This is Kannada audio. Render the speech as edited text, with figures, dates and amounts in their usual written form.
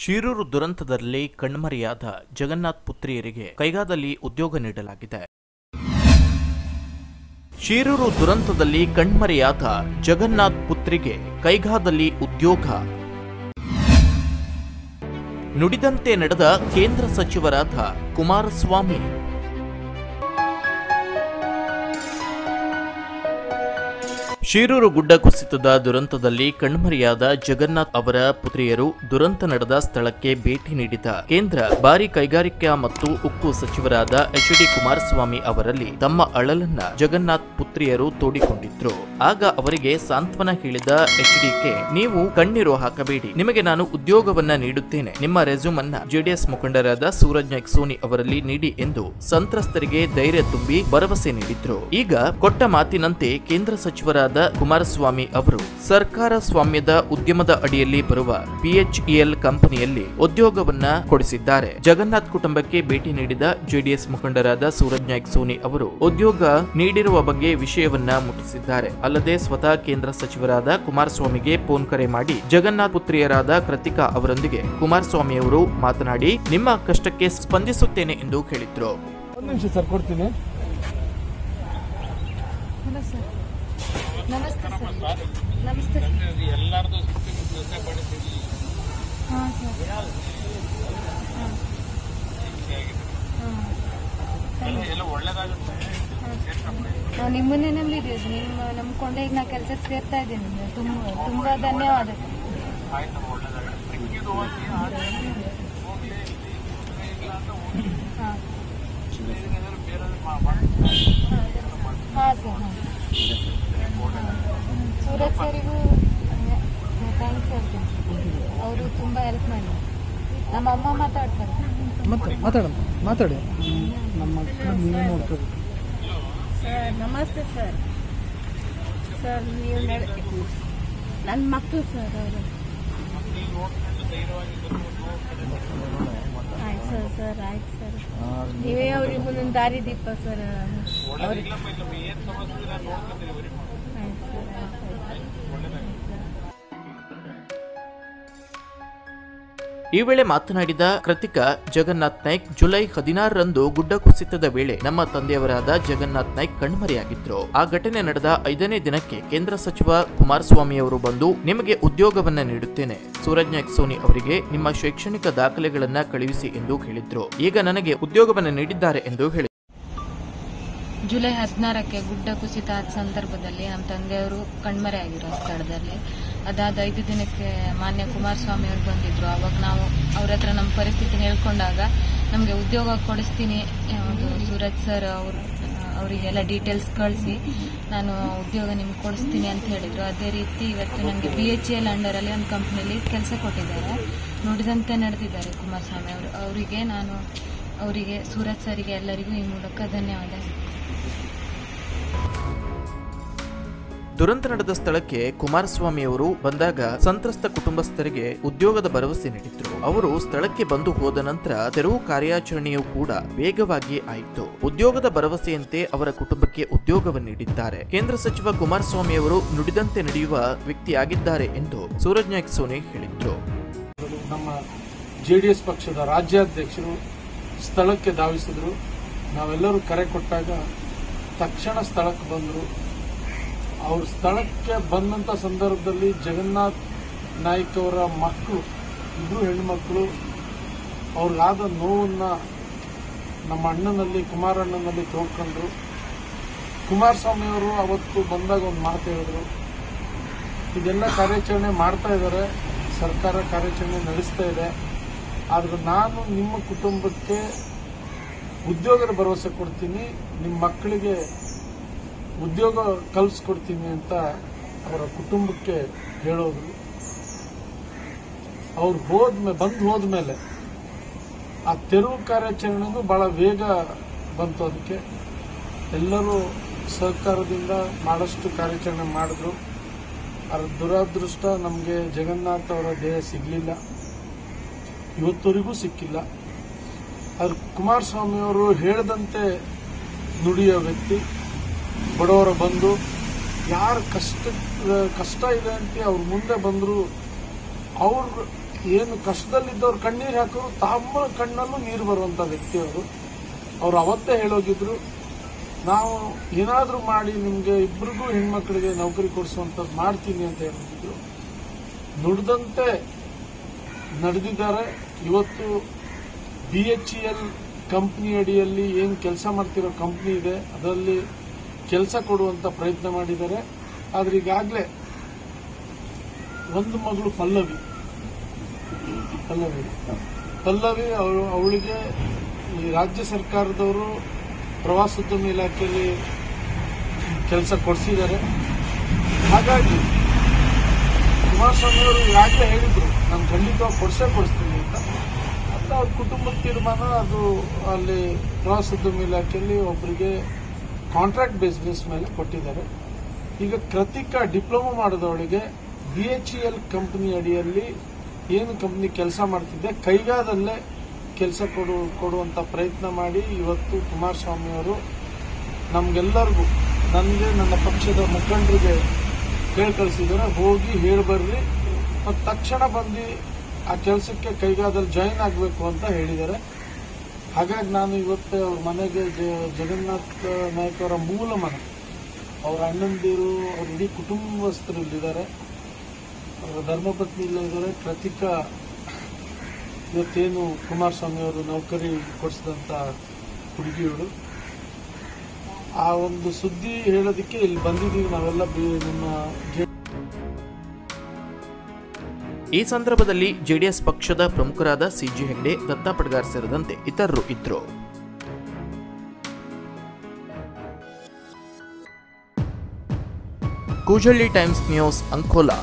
ಶಿರೂರು ದುರಂತದಲ್ಲಿ ಕಣ್ಮರೆಯಾದ ಜಗನ್ನಾಥ್ ಪುತ್ರಿಯರಿಗೆ ಕೈಗಾದಲ್ಲಿ ಉದ್ಯೋಗ ನೀಡಲಾಗಿದೆ. ಶಿರೂರು ದುರಂತದಲ್ಲಿ ಕಣ್ಮರೆಯಾದ ಜಗನ್ನಾಥ್ ಪುತ್ರಿಗೆ ಕೈಗಾದಲ್ಲಿ ಉದ್ಯೋಗ. ನುಡಿದಂತೆ ನಡೆದ ಕೇಂದ್ರ ಸಚಿವರಾದ ಕುಮಾರಸ್ವಾಮಿ. ಶಿರೂರು ಗುಡ್ಡ ಕುಸಿತದ ದುರಂತದಲ್ಲಿ ಕಣ್ಮರೆಯಾದ ಜಗನ್ನಾಥ್ ಅವರ ಪುತ್ರಿಯರು ದುರಂತ ನಡೆದ ಸ್ಥಳಕ್ಕೆ ಭೇಟಿ ನೀಡಿದ ಕೇಂದ್ರ ಭಾರಿ ಕೈಗಾರಿಕಾ ಮತ್ತು ಉಕ್ಕು ಸಚಿವರಾದ ಎಚ್.ಡಿ. ಕುಮಾರಸ್ವಾಮಿ ಅವರಲ್ಲಿ ತಮ್ಮ ಅಳಲನ್ನ ಜಗನ್ನಾಥ್ ಪುತ್ರಿಯರು ತೋಡಿಕೊಂಡಿದ್ರು. ಆಗ ಅವರಿಗೆ ಸಾಂತ್ವನ ಹೇಳಿದ ಎಚ್.ಡಿ.ಕೆ, ನೀವು ಕಣ್ಣೀರು ಹಾಕಬೇಡಿ, ನಿಮಗೆ ನಾನು ಉದ್ಯೋಗವನ್ನ ನೀಡುತ್ತೇನೆ, ನಿಮ್ಮ ರೆಸ್ಯೂಮ್ ಅನ್ನ ಜೆಡಿಎಸ್ ಮುಖಂಡರಾದ ಸೂರಜ್ ನಾಯ್ಕ್ ಸೋನಿ ಅವರಲ್ಲಿ ನೀಡಿ ಎಂದು ಸಂತ್ರಸ್ತರಿಗೆ ಧೈರ್ಯ ತುಂಬಿ ಭರವಸೆ ನೀಡಿದ್ರು. ಈಗ ಕೊಟ್ಟ ಮಾತಿನಂತೆ ಕೇಂದ್ರ ಸಚಿವರಾದ ಕುಮಾರಸ್ವಾಮಿ ಅವರು ಸರ್ಕಾರ ಸ್ವಾಮ್ಯದ ಉದ್ಯಮದ ಅಡಿಯಲ್ಲಿ ಬರುವ PHEL ಕಂಪನಿಯಲ್ಲಿ ಉದ್ಯೋಗವನ್ನ ಕೊಡಿಸಿದ್ದಾರೆ. ಜಗನ್ನಾಥ್ ಕುಟುಂಬಕ್ಕೆ ಭೇಟಿ ನೀಡಿದ ಜೆಡಿಎಸ್ ಮುಖಂಡರಾದ ಸೂರಜ್ ನಾಯ್ಕ್ ಸೋನಿ ಅವರು ಉದ್ಯೋಗ ನೀಡಿರುವ ಬಗ್ಗೆ ವಿಷಯವನ್ನ ಮುಟ್ಟಿಸಿದ್ದಾರೆ. ಅಲ್ಲದೆ ಸ್ವತಃ ಕೇಂದ್ರ ಸಚಿವರಾದ ಕುಮಾರಸ್ವಾಮಿಗೆ ಫೋನ್ ಕರೆ ಮಾಡಿ ಜಗನ್ನಾಥ್ ಪುತ್ರಿಯರಾದ ಕೃತಿಕಾ ಅವರೊಂದಿಗೆ ಕುಮಾರಸ್ವಾಮಿ ಅವರು ಮಾತನಾಡಿ ನಿಮ್ಮ ಕಷ್ಟಕ್ಕೆ ಸ್ಪಂದಿಸುತ್ತೇನೆ ಎಂದು ಹೇಳಿದ್ರು. ನಮಸ್ತೆ ಸರ್. ನಮಸ್ತೆ ಎಲ್ಲರದು ಜೊತೆ ಪಡಿಸಿದ್ವಿ. ಹಾಂ ಸರ್. ಎಲ್ಲ ಒಳ್ಳೆದಾಗುತ್ತೆ. ನಾವು ನಿಮ್ಮನ್ನೇ ನಂಬಿದ್ದೀವಿ, ನಿಮ್ಮ ನಂಬ್ಕೊಂಡೆ ಈಗ ನಾ ಕೆಲಸಕ್ಕೆ ಸೇರ್ತಾ ಇದ್ದೀನಿ. ತುಂಬ ಧನ್ಯವಾದ. ಹಾಂ ಸರ್. ಸೂರಜ್ ಸರಿಗೂ ಥ್ಯಾಂಕ್ಸ್ ಹೇಳ್ತೀನಿ, ಅವರು ತುಂಬ ಹೆಲ್ಪ್ ಮಾಡಿ. ನಮ್ಮ ಅಮ್ಮ ಮಾತಾಡ್ತಾರೆ. ಮಾತಾಡಿ. ಸರ್ ನಮಸ್ತೆ ಸರ್. ಸರ್ ನೀವು ನನ್ನ ಮಕ್ಕಳು ಸರ್ ಅವರು. ಆಯ್ತು ಸರ್. ಸರ್ ಆಯ್ತು ಸರ್, ನೀವೇ ಅವ್ರಿಗೆ ಮುಂದೊಂದು ದಾರಿ ದೀಪ ಸರ್. ಅವ್ರಿಗೆ ಈ ವೇಳೆ ಮಾತನಾಡಿದ ಕೃತಿಕಾ, ಜಗನ್ನಾಥ್ ನಾಯ್ಕ್ ಜುಲೈ 16ರಂದು ಗುಡ್ಡ ಕುಸಿತದ ವೇಳೆ ನಮ್ಮ ತಂದೆಯವರಾದ ಜಗನ್ನಾಥ್ ನಾಯ್ಕ್ ಕಣ್ಮರೆಯಾಗಿದ್ರು. ಆ ಘಟನೆ ನಡೆದ 5ನೇ ದಿನಕ್ಕೆ ಕೇಂದ್ರ ಸಚಿವ ಕುಮಾರಸ್ವಾಮಿ ಅವರು ಬಂದು ನಿಮಗೆ ಉದ್ಯೋಗವನ್ನ ನೀಡುತ್ತೇನೆ, ಸೂರಜ್ ನಾಯ್ಕ್ ಸೋನಿ ಅವರಿಗೆ ನಿಮ್ಮ ಶೈಕ್ಷಣಿಕ ದಾಖಲೆಗಳನ್ನ ಕಳುಹಿಸಿ ಎಂದು ಹೇಳಿದ್ರು. ಈಗ ನನಗೆ ಉದ್ಯೋಗವನ್ನ ನೀಡಿದ್ದಾರೆ ಎಂದು ಹೇಳಿದರು. ಜುಲೈ 16ಕ್ಕೆ ಗುಡ್ಡ ಕುಸಿತ ಆದ ಸಂದರ್ಭದಲ್ಲಿ ನಮ್ಮ ತಂದೆಯವರು ಕಣ್ಮರೆಯಾಗಿರೋ ಸ್ಥಳದಲ್ಲಿ. ಅದಾದ 5 ದಿನಕ್ಕೆ ಮಾನ್ಯ ಕುಮಾರಸ್ವಾಮಿ ಅವರು ಬಂದಿದ್ರು. ಅವಾಗ ನಾವು ಅವ್ರ ಹತ್ರ ನಮ್ಮ ಪರಿಸ್ಥಿತಿ ಹೇಳ್ಕೊಂಡಾಗ ನಮಗೆ ಉದ್ಯೋಗ ಕೊಡಿಸ್ತೀನಿ, ಸೂರಜ್ ಸರ್ ಅವರಿಗೆಲ್ಲ ಡೀಟೇಲ್ಸ್ ಕಳಿಸಿ ನಾನು ಉದ್ಯೋಗ ನಿಮ್ಗೆ ಕೊಡಿಸ್ತೀನಿ ಅಂತ ಹೇಳಿದರು. ಅದೇ ರೀತಿ ಇವತ್ತು ನನಗೆ PHEL ಅಂಡರಲ್ಲಿ ಒಂದು ಕಂಪ್ನಿಯಲ್ಲಿ ಕೆಲಸ ಕೊಟ್ಟಿದ್ದಾರೆ. ನುಡಿದಂತೆ ನಡೆದಿದ್ದಾರೆ ಕುಮಾರಸ್ವಾಮಿ ಅವರು. ಅವರಿಗೆ ಸೂರಜ್ ಸರಿಗೆ ಎಲ್ಲರಿಗೂ ಈ ಮೂಲಕ ಧನ್ಯವಾದ. ದುರಂತ ನಡೆದ ಸ್ಥಳಕ್ಕೆ ಕುಮಾರಸ್ವಾಮಿ ಅವರು ಬಂದಾಗ ಸಂತ್ರಸ್ತ ಕುಟುಂಬಸ್ಥರಿಗೆ ಉದ್ಯೋಗದ ಭರವಸೆ ನೀಡಿದ್ರು. ಅವರು ಸ್ಥಳಕ್ಕೆ ಬಂದು ಹೋದ ನಂತರ ತೆರವು ಕಾರ್ಯಾಚರಣೆಯೂ ಕೂಡ ವೇಗವಾಗಿ ಆಯಿತು. ಉದ್ಯೋಗದ ಭರವಸೆಯಂತೆ ಅವರ ಕುಟುಂಬಕ್ಕೆ ಉದ್ಯೋಗವನ್ನು ನೀಡಿದ್ದಾರೆ. ಕೇಂದ್ರ ಸಚಿವ ಕುಮಾರಸ್ವಾಮಿ ಅವರು ನುಡಿದಂತೆ ನಡೆಯುವ ವ್ಯಕ್ತಿಯಾಗಿದ್ದಾರೆ ಎಂದು ಸೂರಜ್ ನಾಯ್ಕ್ ಸೋನಿ ಹೇಳಿದ್ರು. ನಮ್ಮ JDS ಪಕ್ಷದ ರಾಜ್ಯಾಧ್ಯಕ್ಷರು ಸ್ಥಳಕ್ಕೆ ಧಾವಿಸಿದ್ರು. ನಾವೆಲ್ಲರೂ ಕರೆ ಕೊಟ್ಟಾಗ ತಕ್ಷಣ ಸ್ಥಳಕ್ಕೆ ಬಂದರು. ಅವ್ರ ಸ್ಥಳಕ್ಕೆ ಬಂದಂಥ ಸಂದರ್ಭದಲ್ಲಿ ಜಗನ್ನಾಥ್ ನಾಯ್ಕ್ ಅವರ ಮಕ್ಕಳು, 2 ಹೆಣ್ಣುಮಕ್ಕಳು, ಅವ್ರಿಗಾದ ನೋವನ್ನು ನಮ್ಮ ಅಣ್ಣನಲ್ಲಿ, ಕುಮಾರಣ್ಣನಲ್ಲಿ ತೋಡ್ಕೊಂಡ್ರು. ಕುಮಾರಸ್ವಾಮಿ ಅವರು ಅವತ್ತು ಬಂದಾಗ ಒಂದು ಮಾತು ಹೇಳಿದ್ರು, ಇದೆಲ್ಲ ಕಾರ್ಯಾಚರಣೆ ಮಾಡ್ತಾ ಇದ್ದಾರೆ, ಸರ್ಕಾರ ಕಾರ್ಯಾಚರಣೆ ನಡೆಸ್ತಾ ಇದೆ, ಆದ್ರೆ ನಾನು ನಿಮ್ಮ ಕುಟುಂಬಕ್ಕೆ ಉದ್ಯೋಗದ ಭರವಸೆ ಕೊಡ್ತೀನಿ, ನಿಮ್ಮ ಮಕ್ಕಳಿಗೆ ಉದ್ಯೋಗ ಕಲ್ಪಿಸ್ಕೊಡ್ತೀನಿ ಅಂತ ಅವರ ಕುಟುಂಬಕ್ಕೆ ಹೇಳೋದು. ಅವ್ರು ಹೋದ್ಮೇಲೆ ಆ ತೆರವು ಕಾರ್ಯಾಚರಣೆಗೂ ಬಹಳ ವೇಗ ಬಂತು. ಅದಕ್ಕೆ ಎಲ್ಲರೂ ಸಹಕಾರದಿಂದ ಬಹಳಷ್ಟು ಕಾರ್ಯಾಚರಣೆ ಮಾಡಿದ್ರು. ಅದರ ದುರಾದೃಷ್ಟ ನಮಗೆ ಜಗನ್ನಾಥ್ ಅವರ ದೇಹ ಸಿಗಲಿಲ್ಲ, ಇವತ್ತವರೆಗೂ ಸಿಕ್ಕಿಲ್ಲ. ಆದ್ರೆ ಕುಮಾರಸ್ವಾಮಿ ಅವರು ಹೇಳಿದಂತೆ ನುಡಿಯೋ ವ್ಯಕ್ತಿ. ಬಡವರ ಬಂದು ಯಾರು ಕಷ್ಟ ಇದೆ ಅಂತ ಅವ್ರ ಮುಂದೆ ಬಂದರು, ಅವ್ರ ಏನು ಕಷ್ಟದಲ್ಲಿದ್ದವ್ರು ಕಣ್ಣೀರು ಹಾಕೋರು ತಮ್ಮ ಕಣ್ಣಲ್ಲೂ ನೀರು ಬರುವಂತ ವ್ಯಕ್ತಿಯವರು. ಅವ್ರು ಅವತ್ತೇ ಹೇಳೋಗಿದ್ರು, ನಾವು ಏನಾದ್ರೂ ಮಾಡಿ ನಿಮ್ಗೆ ಇಬ್ಬರಿಗೂ ಹೆಣ್ಮಕ್ಳಿಗೆ ನೌಕರಿ ಕೊಡಿಸುವಂತದ್ದು ಮಾಡ್ತೀನಿ ಅಂತ ಹೇಳಿದ್ರು. ನುಡಿದಂತೆ ನಡೆದಿದ್ದಾರೆ. ಇವತ್ತು BHEL ಕಂಪ್ನಿ ಅಡಿಯಲ್ಲಿ ಏನು ಕೆಲಸ ಮಾಡ್ತಿರೋ ಕಂಪ್ನಿ ಇದೆ, ಅದರಲ್ಲಿ ಕೆಲಸ ಕೊಡುವಂತ ಪ್ರಯತ್ನ ಮಾಡಿದ್ದಾರೆ. ಆದ್ರೆ ಈಗಾಗಲೇ ಒಂದು ಮಗಳು ಪಲ್ಲವಿ ಅವಳಿಗೆ ಈ ರಾಜ್ಯ ಸರ್ಕಾರದವರು ಪ್ರವಾಸೋದ್ಯಮ ಇಲಾಖೆಯಲ್ಲಿ ಕೆಲಸ ಕೊಡಿಸಿದ್ದಾರೆ. ಹಾಗಾಗಿ ಕುಮಾರಸ್ವಾಮಿ ಅವರು ಈಗಾಗಲೇ ಹೇಳಿದ್ರು, ನಾನು ಖಂಡಿತವಾಗಿ ಕೊಡಿಸ್ತೀನಿ ಅಂತ. ಅಂತ ಅವ್ರ ಕುಟುಂಬದ ತೀರ್ಮಾನ. ಅದು ಅಲ್ಲಿ ಪ್ರವಾಸೋದ್ಯಮ ಇಲಾಖೆಯಲ್ಲಿ ಒಬ್ಬರಿಗೆ ಕಾಂಟ್ರಾಕ್ಟ್ ಬೇಸಿಸ್ ಮೇಲೆ ಕೊಟ್ಟಿದ್ದಾರೆ. ಈಗ ಕೃತಿಕಾ ಡಿಪ್ಲೊಮಾ ಮಾಡಿದವಳಿಗೆ BHEL ಕಂಪನಿ ಅಡಿಯಲ್ಲಿ ಏನು ಕಂಪನಿ ಕೆಲಸ ಮಾಡ್ತಿದ್ದೆ ಕೈಗಾದಲ್ಲೇ ಕೆಲಸ ಕೊಡುವಂತ ಪ್ರಯತ್ನ ಮಾಡಿ ಇವತ್ತು ಕುಮಾರಸ್ವಾಮಿ ಅವರು ನಮ್ಗೆಲ್ಲರಿಗೂ, ನನಗೆ ನನ್ನ ಪಕ್ಷದ ಮುಖಂಡರಿಗೆ ಹೇಳಿ ಕಳಿಸಿದ್ದಾರೆ, ಹೋಗಿ ಹೇಳ್ಬರ್ರಿ ಮತ್ತು ತಕ್ಷಣ ಬಂದು ಆ ಕೆಲಸಕ್ಕೆ ಕೈಗಾದಲ್ಲಿ ಜಾಯಿನ್ ಆಗಬೇಕು ಅಂತ ಹೇಳಿದ್ದಾರೆ. ಹಾಗಾಗಿ ನಾನು ಇವತ್ತೇ ಅವ್ರ ಮನೆಗೆ ಜಗನ್ನಾಥ್ ನಾಯ್ಕ ಅವರ ಮೂಲ ಮನೆ, ಅವರ ಅಣ್ಣಂದಿರು, ಅವ್ರ ಇಡೀ ಕುಟುಂಬಸ್ಥರು ಇಲ್ಲಿದ್ದಾರೆ, ಅವರ ಧರ್ಮಪತ್ನಿ ಇಲ್ಲಿದ್ದಾರೆ. ಕೃತಿಕಾ ಇವತ್ತೇನು ಕುಮಾರಸ್ವಾಮಿ ಅವರು ನೌಕರಿ ಕೊಡಿಸಿದಂತ ಹುಡುಗಿಯವರು, ಆ ಒಂದು ಸುದ್ದಿ ಹೇಳೋದಕ್ಕೆ ಇಲ್ಲಿ ಬಂದಿದ್ದೀವಿ ನಾವೆಲ್ಲ. ನಿಮ್ಮ ಈ ಸಂದರ್ಭದಲ್ಲಿ ಜೆಡಿಎಸ್ ಪಕ್ಷದ ಪ್ರಮುಖರಾದ CG ಹೆಗ್ಡೆ, ದತ್ತಾ ಪಡ್ಗಾರ್ ಸೇರಿದಂತೆ ಇತರರು ಇದ್ದರು. Koojalli times news, Ankola.